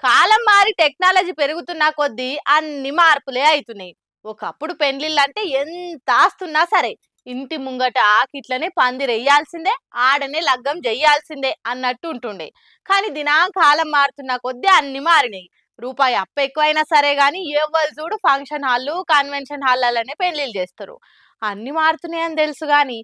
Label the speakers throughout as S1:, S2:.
S1: కాలం మారి టెక్నాలజీ పెరుగుతున్న కొద్దీ అన్ని మార్పులే అవుతున్నాయి. ఒకప్పుడు పెండ్లిళ్ళంటే ఎంత ఆస్తున్నా సరే ఇంటి ముంగట ఆకిట్లనే పందిరెయ్యాల్సిందే, ఆడనే లగ్గం చెయ్యాల్సిందే అన్నట్టు ఉంటుండే. కానీ కాలం మారుతున్న కొద్దీ అన్ని మారినాయి. రూపాయి అప్పు ఎక్కువైనా సరే గాని ఎవ్వరు చూడు ఫంక్షన్ హాల్లు కన్వెన్షన్ హాల్లనే పెళ్లిళ్ళు చేస్తారు. అన్ని మారుతున్నాయని తెలుసు గాని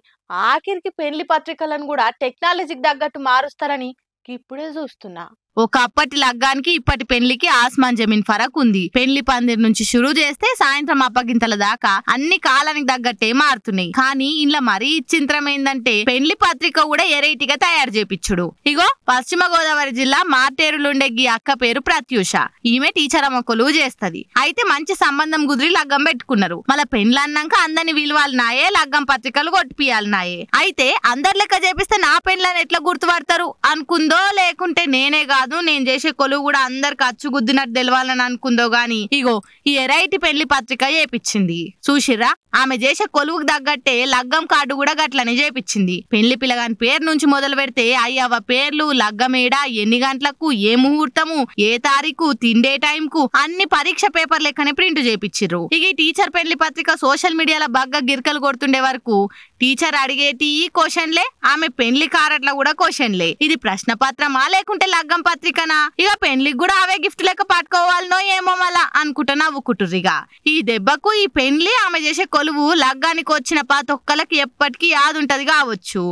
S1: ఆఖరికి పెళ్లి పత్రికలను కూడా టెక్నాలజీకి తగ్గట్టు మారుస్తారని ఇప్పుడే చూస్తున్నా.
S2: ఒకప్పటి లగ్గానికి ఇప్పటి పెళ్లికి ఆస్మాన్ జమీన్ ఫరక్ ఉంది. పెళ్లి పందిరి నుంచి షురూ చేస్తే సాయంత్రం అప్పగింతల దాకా అన్ని కాలానికి తగ్గట్టే మారుతున్నాయి. కానీ ఇంట్లో మరీ ఇచ్చింత్రం ఏందంటే పెళ్లి పత్రిక కూడా ఎరైటీగా తయారు చేపించుడు. ఇగో పశ్చిమ గోదావరి జిల్లా మార్టేరులుండే గీ అక్క పేరు ప్రత్యూష. ఈమె టీచర్ అమ్మ కొలువు చేస్తది. అయితే మంచి సంబంధం కుదిరి లగ్గం పెట్టుకున్నారు. మళ్ళీ పెళ్లి అన్నాక అందరిని విలువాలనాయే, లగ్గం పత్రికలు కొట్టిపియాలనాయే. అయితే అందరి లెక్క చేపిస్తే నా పెళ్లని ఎట్లా గుర్తుపడతారు అనుకుందో, లేకుంటే నేనే కాదు నేను చేసే కొలువు కూడా అందరికి అచ్చుగుద్దినట్టు తెలవాలని అనుకుందో గాని ఇగో ఈ ఎరైటీ పెళ్లి పత్రిక చేపించింది. చూసిర్రా, ఆమె చేసే కొలువుకు తగ్గట్టే లగ్గం కార్డు కూడా గట్లనే చేపించింది. పెళ్లి పిల్లగాని పేరు నుంచి మొదలు పెడితే అయ్యవ్వ పేర్లు, లగ్గమేడ, ఎన్ని గంటలకు, ఏ ముహూర్తము, ఏ తారీఖు, తిండే టైంకు అన్ని పరీక్ష పేపర్ లెక్కనే ప్రింట్ చేపించిర్రు. ఇక ఈ టీచర్ పెళ్లి పత్రిక సోషల్ మీడియాలో బాగా గిరికలు కొడుతుండే వరకు టీచర్ అడిగేటి క్వశ్చన్లే, ఆమె పెళ్లి కారట్ల కూడా క్వశ్చన్లే. ఇది ప్రశ్న పత్రమా లేకుంటే లగ్గం పత్రికనా? ఇక పెళ్లికి కూడా అవే గిఫ్ట్ లెక్క పట్టుకోవాలనో ఏమో మళ్ళా అనుకుంటా నవ్వుకుంటుర్రిగా. ఈ దెబ్బకు ఈ పెళ్లి ఆమె చేసే కొలువు లగ్గానికి వచ్చిన ప్రతి ఒక్కలకి ఎప్పటికీ యాదుంటది కావచ్చు.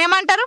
S2: ఏమంటారు?